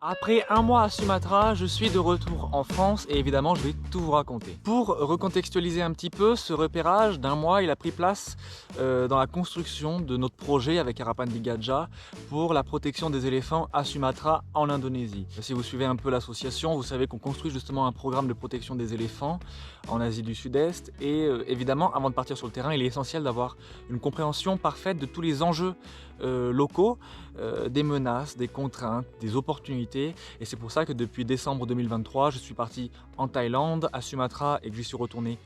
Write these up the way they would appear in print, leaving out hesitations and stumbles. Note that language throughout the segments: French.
Après un mois à Sumatra, je suis de retour en France et évidemment je vais tout vous raconter. Pour recontextualiser un petit peu, ce repérage d'un mois il a pris place dans la construction de notre projet avec Harapan Digadja pour la protection des éléphants à Sumatra en Indonésie. Si vous suivez un peu l'association, vous savez qu'on construit justement un programme de protection des éléphants en Asie du Sud-Est et évidemment avant de partir sur le terrain il est essentiel d'avoir une compréhension parfaite de tous les enjeux locaux, des menaces, des contraintes, des opportunités. Et c'est pour ça que depuis décembre 2023, je suis parti en Thaïlande, à Sumatra, et que j'y suis retourné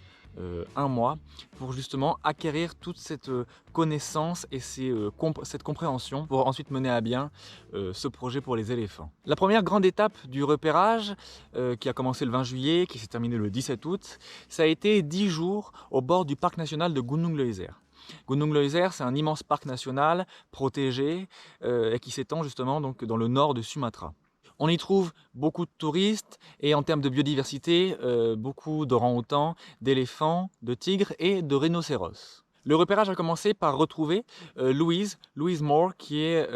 un mois pour justement acquérir toute cette connaissance et cette compréhension pour ensuite mener à bien ce projet pour les éléphants. La première grande étape du repérage qui a commencé le 20 juillet, qui s'est terminée le 17 août, ça a été 10 jours au bord du parc national de Gunung Leuser. Gunung Leuser, c'est un immense parc national protégé et qui s'étend justement donc dans le nord de Sumatra. On y trouve beaucoup de touristes et en termes de biodiversité, beaucoup d'orangs-outans, d'éléphants, de tigres et de rhinocéros. Le repérage a commencé par retrouver Louise Moore, qui est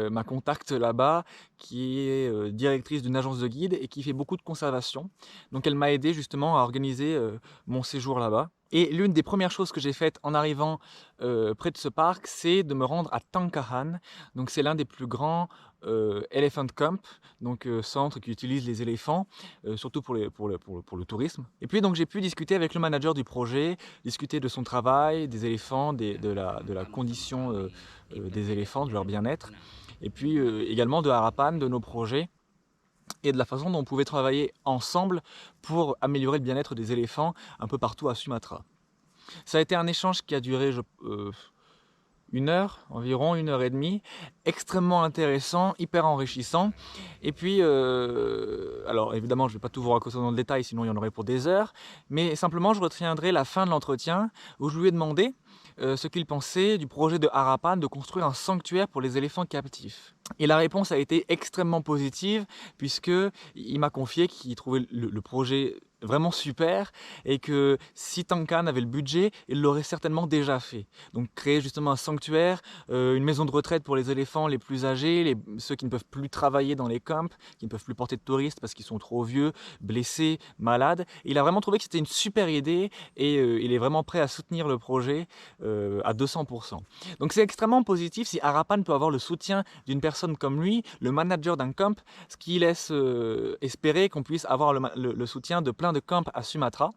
ma contact là-bas, qui est directrice d'une agence de guide et qui fait beaucoup de conservation. Donc elle m'a aidé justement à organiser mon séjour là-bas. Et l'une des premières choses que j'ai faites en arrivant près de ce parc, c'est de me rendre à Tangkahan. Donc c'est l'un des plus grands Elephant Camp, donc centre qui utilise les éléphants, surtout pour le tourisme. Et puis donc j'ai pu discuter avec le manager du projet, discuter de son travail, des éléphants, de la condition des éléphants, de leur bien-être, et puis également de Harapan, de nos projets, et de la façon dont on pouvait travailler ensemble pour améliorer le bien-être des éléphants un peu partout à Sumatra. Ça a été un échange qui a duré une heure, environ 1 heure et demie, extrêmement intéressant, hyper enrichissant. Et puis, alors évidemment je ne vais pas tout vous raconter dans le détail, sinon il y en aurait pour des heures, mais simplement je retiendrai la fin de l'entretien où je lui ai demandé ce qu'il pensait du projet de Harapan de construire un sanctuaire pour les éléphants captifs. Et la réponse a été extrêmement positive puisqu'il m'a confié qu'il trouvait le projet vraiment super et que si Tangkahan avait le budget, il l'aurait certainement déjà fait. Donc créer justement un sanctuaire, une maison de retraite pour les éléphants les plus âgés, ceux qui ne peuvent plus travailler dans les camps, qui ne peuvent plus porter de touristes parce qu'ils sont trop vieux, blessés, malades. Et il a vraiment trouvé que c'était une super idée et il est vraiment prêt à soutenir le projet à 200%. Donc c'est extrêmement positif si Harapan peut avoir le soutien d'une personne comme lui, le manager d'un camp, ce qui laisse espérer qu'on puisse avoir le soutien de plein de camps à Sumatra.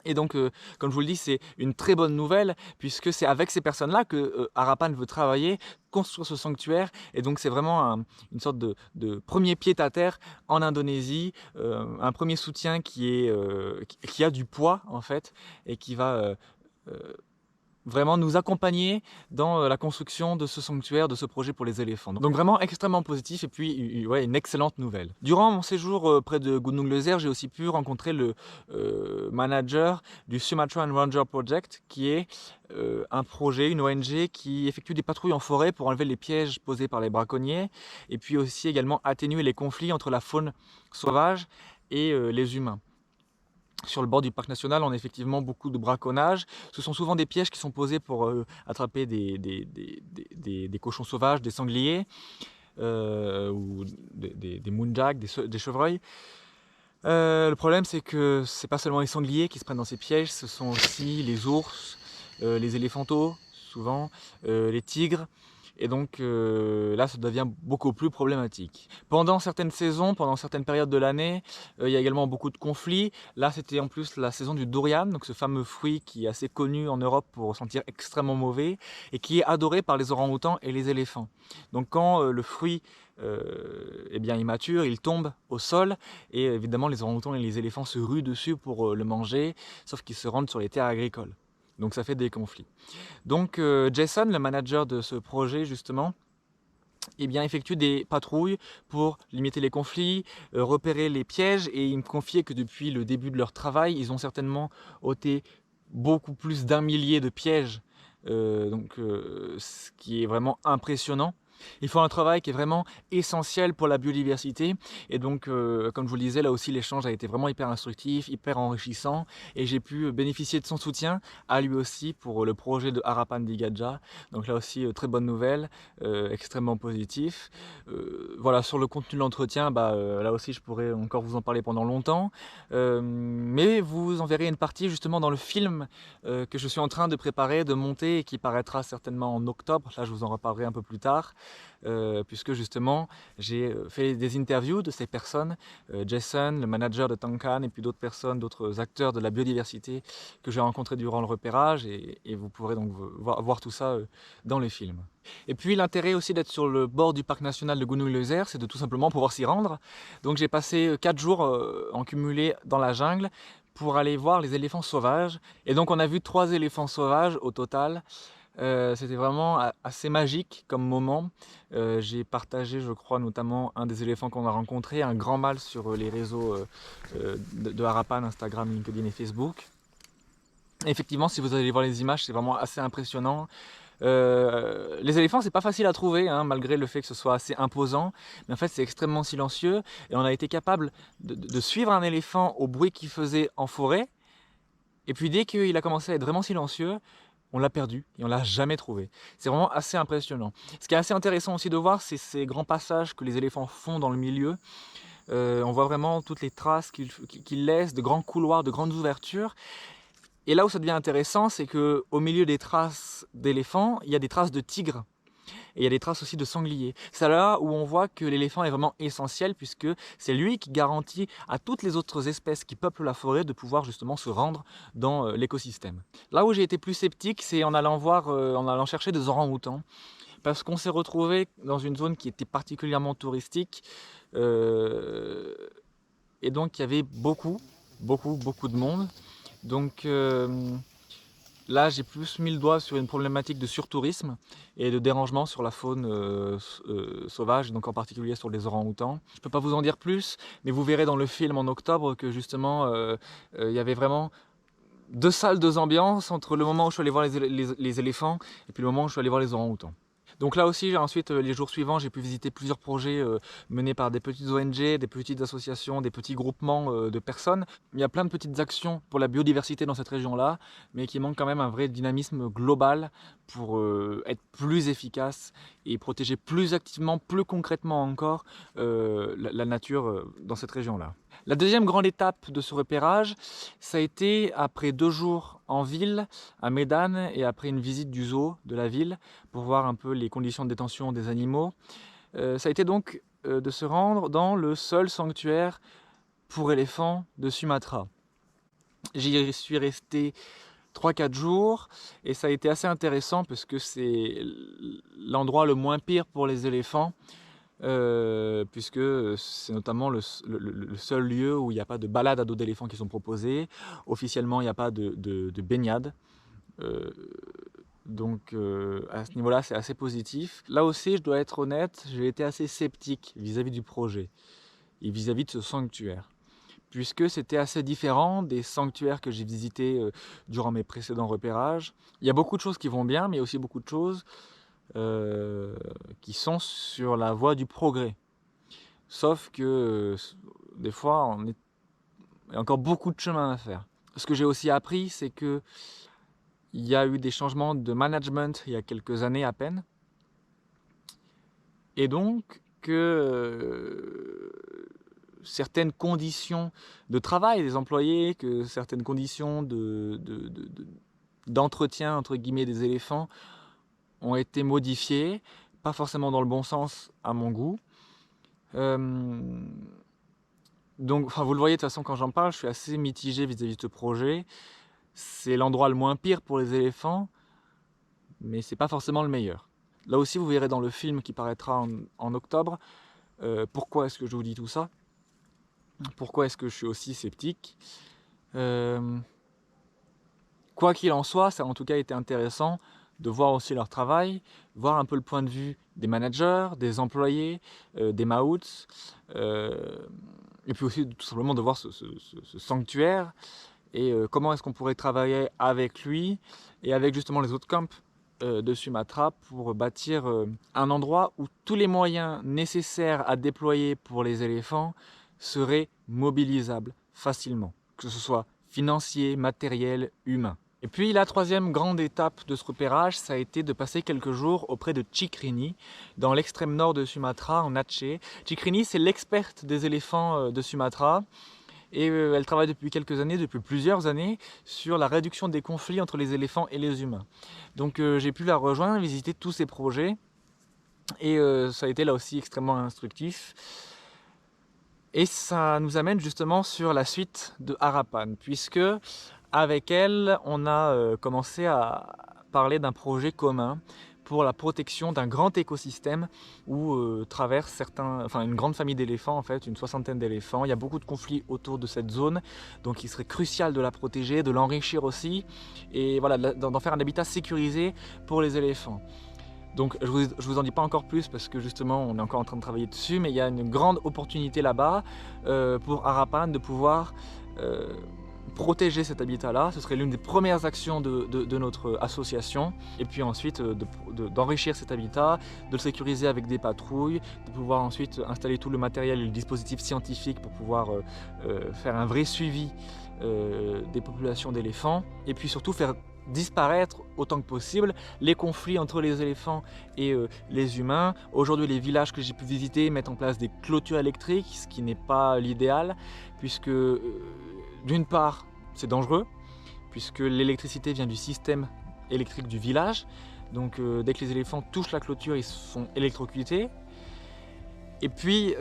Et donc, comme je vous le dis, c'est une très bonne nouvelle, puisque c'est avec ces personnes-là que Harapan veut travailler, construire ce sanctuaire, et donc c'est vraiment une sorte de premier pied-à-terre en Indonésie, un premier soutien qui a du poids, en fait, et qui va vraiment nous accompagner dans la construction de ce sanctuaire, de ce projet pour les éléphants. Donc vraiment extrêmement positif et puis ouais, une excellente nouvelle. Durant mon séjour près de Gunung Leuser, j'ai aussi pu rencontrer le manager du Sumatran Ranger Project, qui est un projet, une ONG qui effectue des patrouilles en forêt pour enlever les pièges posés par les braconniers et puis aussi également atténuer les conflits entre la faune sauvage et les humains. Sur le bord du parc national, on a effectivement beaucoup de braconnage. Ce sont souvent des pièges qui sont posés pour attraper des cochons sauvages, des sangliers, ou des mounjaks, des chevreuils. Le problème, c'est que c'est pas seulement les sangliers qui se prennent dans ces pièges, ce sont aussi les ours, les éléphantos, souvent, les tigres. Et donc là, ça devient beaucoup plus problématique. Pendant certaines saisons, pendant certaines périodes de l'année, il y a également beaucoup de conflits. Là, c'était en plus la saison du durian, donc ce fameux fruit qui est assez connu en Europe pour sentir extrêmement mauvais et qui est adoré par les orang-outans et les éléphants. Donc quand le fruit est bien immature, il tombe au sol et évidemment les orang-outans et les éléphants se ruent dessus pour le manger, sauf qu'ils se rendent sur les terres agricoles. Donc ça fait des conflits. Donc Jason, le manager de ce projet justement, eh bien, effectue des patrouilles pour limiter les conflits, repérer les pièges, et il me confiait que depuis le début de leur travail, ils ont certainement ôté beaucoup plus d'1 millier de pièges, ce qui est vraiment impressionnant. Ils font un travail qui est vraiment essentiel pour la biodiversité et donc comme je vous le disais, là aussi l'échange a été vraiment hyper instructif, hyper enrichissant et j'ai pu bénéficier de son soutien à lui aussi pour le projet de Harapan di Gajah. Donc là aussi très bonne nouvelle, extrêmement positif. Voilà, sur le contenu de l'entretien, là aussi je pourrais encore vous en parler pendant longtemps, mais vous en verrez une partie justement dans le film que je suis en train de préparer, de monter et qui paraîtra certainement en octobre. Là je vous en reparlerai un peu plus tard. Puisque justement j'ai fait des interviews de ces personnes, Jason, le manager de Tankan, et puis d'autres personnes, d'autres acteurs de la biodiversité que j'ai rencontrés durant le repérage, et vous pourrez donc voir tout ça dans les films. Et puis l'intérêt aussi d'être sur le bord du parc national de Gunung Leuser, c'est de tout simplement pouvoir s'y rendre. Donc j'ai passé 4 jours en cumulé dans la jungle pour aller voir les éléphants sauvages. Et donc on a vu 3 éléphants sauvages au total. C'était vraiment assez magique comme moment. J'ai partagé, je crois, notamment un des éléphants qu'on a rencontré, un grand mâle sur les réseaux de Harapan, Instagram, LinkedIn et Facebook. Et effectivement, si vous allez voir les images, c'est vraiment assez impressionnant. Les éléphants, c'est pas facile à trouver, hein, malgré le fait que ce soit assez imposant, mais en fait c'est extrêmement silencieux et on a été capable de suivre un éléphant au bruit qu'il faisait en forêt, et puis dès qu'il a commencé à être vraiment silencieux, on l'a perdu et on l'a jamais trouvé. C'est vraiment assez impressionnant. Ce qui est assez intéressant aussi de voir, c'est ces grands passages que les éléphants font dans le milieu. On voit vraiment toutes les traces qu'ils laissent, de grands couloirs, de grandes ouvertures. Et là où ça devient intéressant, c'est qu'au milieu des traces d'éléphants, il y a des traces de tigres. Et il y a des traces aussi de sangliers. C'est là où on voit que l'éléphant est vraiment essentiel, puisque c'est lui qui garantit à toutes les autres espèces qui peuplent la forêt de pouvoir justement se rendre dans l'écosystème. Là où j'ai été plus sceptique, c'est en allant chercher des orang-outans, parce qu'on s'est retrouvé dans une zone qui était particulièrement touristique, et donc il y avait beaucoup de monde. Donc là, j'ai plus mis le doigt sur une problématique de surtourisme et de dérangement sur la faune sauvage, donc en particulier sur les orang-outans. Je ne peux pas vous en dire plus, mais vous verrez dans le film en octobre que justement, il y avait vraiment 2 salles, 2 ambiances entre le moment où je suis allé voir les éléphants et puis le moment où je suis allé voir les orang-outans. Donc là aussi, ensuite, les jours suivants, j'ai pu visiter plusieurs projets menés par des petites ONG, des petites associations, des petits groupements de personnes. Il y a plein de petites actions pour la biodiversité dans cette région-là, mais qui manque quand même un vrai dynamisme global pour être plus efficace et protéger plus activement, plus concrètement encore la nature dans cette région-là. La deuxième grande étape de ce repérage, ça a été après 2 jours en ville, à Medan, et après une visite du zoo de la ville, pour voir un peu les conditions de détention des animaux. Ça a été donc de se rendre dans le seul sanctuaire pour éléphants de Sumatra. J'y suis resté 3-4 jours et ça a été assez intéressant parce que c'est l'endroit le moins pire pour les éléphants. Puisque c'est notamment le seul lieu où il n'y a pas de balade à dos d'éléphants qui sont proposées. Officiellement, il n'y a pas de baignade. Donc à ce niveau-là, c'est assez positif. Là aussi, je dois être honnête, j'ai été assez sceptique vis-à-vis du projet et vis-à-vis de ce sanctuaire, puisque c'était assez différent des sanctuaires que j'ai visités durant mes précédents repérages. Il y a beaucoup de choses qui vont bien, mais il y a aussi beaucoup de choses qui sont sur la voie du progrès. Sauf que des fois, il y a encore beaucoup de chemin à faire. Ce que j'ai aussi appris, c'est que il y a eu des changements de management il y a quelques années à peine. Et donc que certaines conditions de travail des employés, que certaines conditions d'entretien entre guillemets des éléphants ont été modifiées, pas forcément dans le bon sens à mon goût. Donc, vous le voyez de toute façon quand j'en parle, je suis assez mitigé vis-à-vis de ce projet. C'est l'endroit le moins pire pour les éléphants, mais c'est pas forcément le meilleur. Là aussi, vous verrez dans le film qui paraîtra en octobre, pourquoi est-ce que je vous dis tout ça, pourquoi est-ce que je suis aussi sceptique. Quoi qu'il en soit, ça a en tout cas été intéressant de voir aussi leur travail, voir un peu le point de vue des managers, des employés, des maouts, et puis aussi tout simplement de voir ce sanctuaire et comment est-ce qu'on pourrait travailler avec lui et avec justement les autres camps de Sumatra pour bâtir un endroit où tous les moyens nécessaires à déployer pour les éléphants seraient mobilisables facilement, que ce soit financier, matériel, humain. Et puis la troisième grande étape de ce repérage, ça a été de passer quelques jours auprès de Cikrini, dans l'extrême nord de Sumatra, en Aceh. Cikrini, c'est l'experte des éléphants de Sumatra. Et elle travaille depuis quelques années, depuis plusieurs années, sur la réduction des conflits entre les éléphants et les humains. Donc j'ai pu la rejoindre, visiter tous ses projets, et ça a été là aussi extrêmement instructif. Et ça nous amène justement sur la suite de Harapan, puisque avec elle, on a commencé à parler d'un projet commun pour la protection d'un grand écosystème où traverse une grande famille d'éléphants, en fait, une soixantaine d'éléphants. Il y a beaucoup de conflits autour de cette zone, donc il serait crucial de la protéger, de l'enrichir aussi, et voilà, d'en faire un habitat sécurisé pour les éléphants. Donc je vous en dis pas encore plus parce que justement on est encore en train de travailler dessus, mais il y a une grande opportunité là-bas pour Harapan de pouvoir protéger cet habitat-là. Ce serait l'une des premières actions de notre association. Et puis ensuite d'enrichir cet habitat, de le sécuriser avec des patrouilles, de pouvoir ensuite installer tout le matériel et le dispositif scientifique pour pouvoir faire un vrai suivi des populations d'éléphants. Et puis surtout faire disparaître autant que possible les conflits entre les éléphants et les humains. Aujourd'hui, les villages que j'ai pu visiter mettent en place des clôtures électriques, ce qui n'est pas l'idéal, puisque d'une part, c'est dangereux, puisque l'électricité vient du système électrique du village. Donc dès que les éléphants touchent la clôture, ils sont électrocutés. Et puis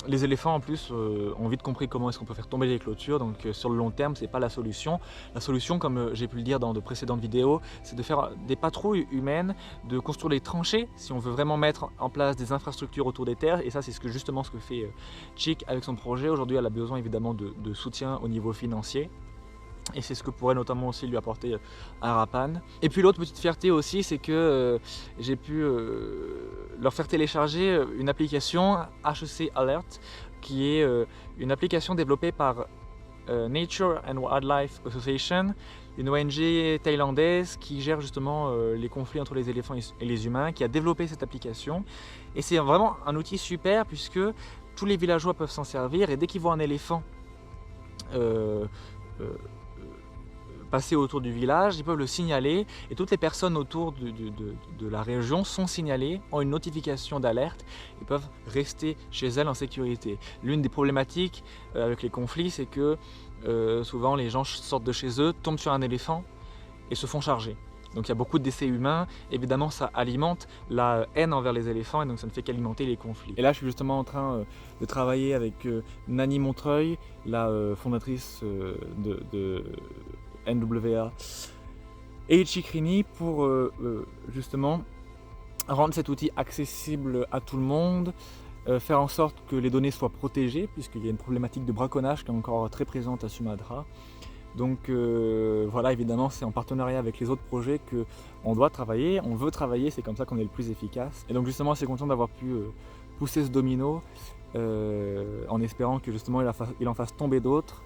les éléphants en plus ont vite compris comment est-ce qu'on peut faire tomber les clôtures, donc sur le long terme c'est pas la solution. La solution, comme j'ai pu le dire dans de précédentes vidéos, c'est de faire des patrouilles humaines, de construire des tranchées si on veut vraiment mettre en place des infrastructures autour des terres, et ça c'est justement ce que fait Chick avec son projet. Aujourd'hui elle a besoin évidemment de soutien au niveau financier. Et c'est ce que pourrait notamment aussi lui apporter Harapan. Et puis l'autre petite fierté aussi, c'est que j'ai pu leur faire télécharger une application HEC Alert, qui est une application développée par Nature and Wildlife Association, une ONG thaïlandaise qui gère justement les conflits entre les éléphants et les humains, qui a développé cette application. Et c'est vraiment un outil super puisque tous les villageois peuvent s'en servir, et dès qu'ils voient un éléphant passer autour du village, ils peuvent le signaler, et toutes les personnes autour de la région sont signalées, ont une notification d'alerte et peuvent rester chez elles en sécurité. L'une des problématiques avec les conflits, c'est que souvent les gens sortent de chez eux, tombent sur un éléphant et se font charger. Donc il y a beaucoup de décès humains, évidemment ça alimente la haine envers les éléphants, et donc ça ne fait qu'alimenter les conflits. Et là je suis justement en train de travailler avec Nani Montreuil, la fondatrice de NWA, et Cikrini pour justement rendre cet outil accessible à tout le monde, faire en sorte que les données soient protégées, puisqu'il y a une problématique de braconnage qui est encore très présente à Sumatra. Donc voilà, évidemment c'est en partenariat avec les autres projets qu'on doit travailler, on veut travailler, c'est comme ça qu'on est le plus efficace. Et donc justement c'est content d'avoir pu pousser ce domino en espérant que justement il en fasse tomber d'autres,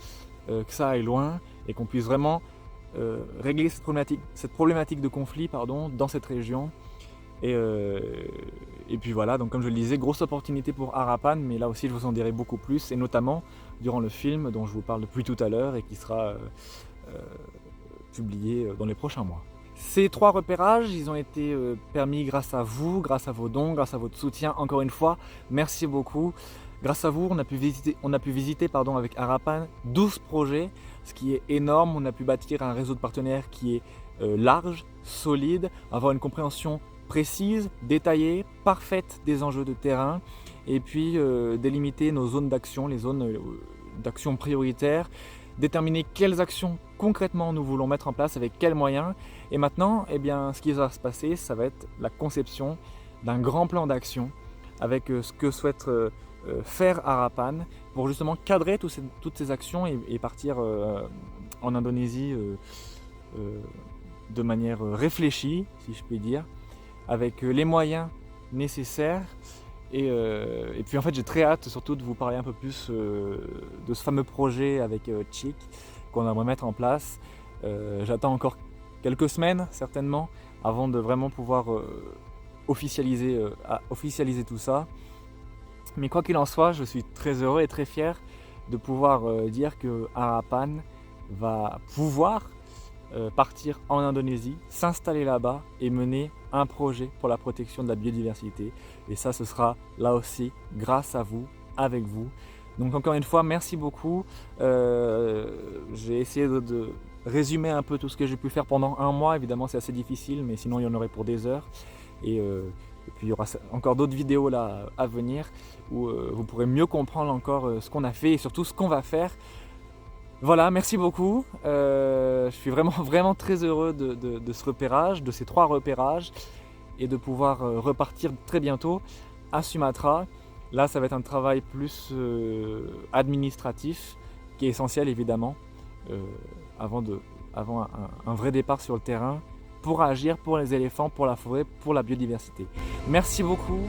que ça aille loin et qu'on puisse vraiment régler cette problématique de conflit dans cette région. Et puis voilà, donc comme je le disais, grosse opportunité pour Harapan, mais là aussi je vous en dirai beaucoup plus, et notamment durant le film dont je vous parle depuis tout à l'heure et qui sera publié dans les prochains mois. Ces 3 repérages, ils ont été permis grâce à vous, grâce à vos dons, grâce à votre soutien. Encore une fois, merci beaucoup. Grâce à vous, on a pu visiter avec Harapan 12 projets, ce qui est énorme. On a pu bâtir un réseau de partenaires qui est large, solide, avoir une compréhension précise, détaillée, parfaite des enjeux de terrain, et puis délimiter nos zones d'action, les zones d'action prioritaires, déterminer quelles actions concrètement nous voulons mettre en place, avec quels moyens. Et maintenant, eh bien, ce qui va se passer, ça va être la conception d'un grand plan d'action avec ce que souhaite faire Harapan pour justement cadrer toutes ces actions et partir en Indonésie de manière réfléchie, si je puis dire, avec les moyens nécessaires. Et puis en fait j'ai très hâte surtout de vous parler un peu plus de ce fameux projet avec Chick qu'on aimerait mettre en place. J'attends encore quelques semaines certainement avant de vraiment pouvoir officialiser tout ça. Mais quoi qu'il en soit, je suis très heureux et très fier de pouvoir dire que Harapan va pouvoir partir en Indonésie, s'installer là-bas et mener un projet pour la protection de la biodiversité. Et ça, ce sera là aussi grâce à vous, avec vous. Donc encore une fois, merci beaucoup. J'ai essayé de résumer un peu tout ce que j'ai pu faire pendant un mois. Évidemment, c'est assez difficile, mais sinon il y en aurait pour des heures. Et puis il y aura encore d'autres vidéos là à venir où vous pourrez mieux comprendre encore ce qu'on a fait et surtout ce qu'on va faire. Voilà, merci beaucoup. Je suis vraiment très heureux de ce repérage, de ces 3 repérages et de pouvoir repartir très bientôt à Sumatra. Là, ça va être un travail plus administratif qui est essentiel évidemment avant un vrai départ sur le terrain pour agir pour les éléphants, pour la forêt, pour la biodiversité. Merci beaucoup.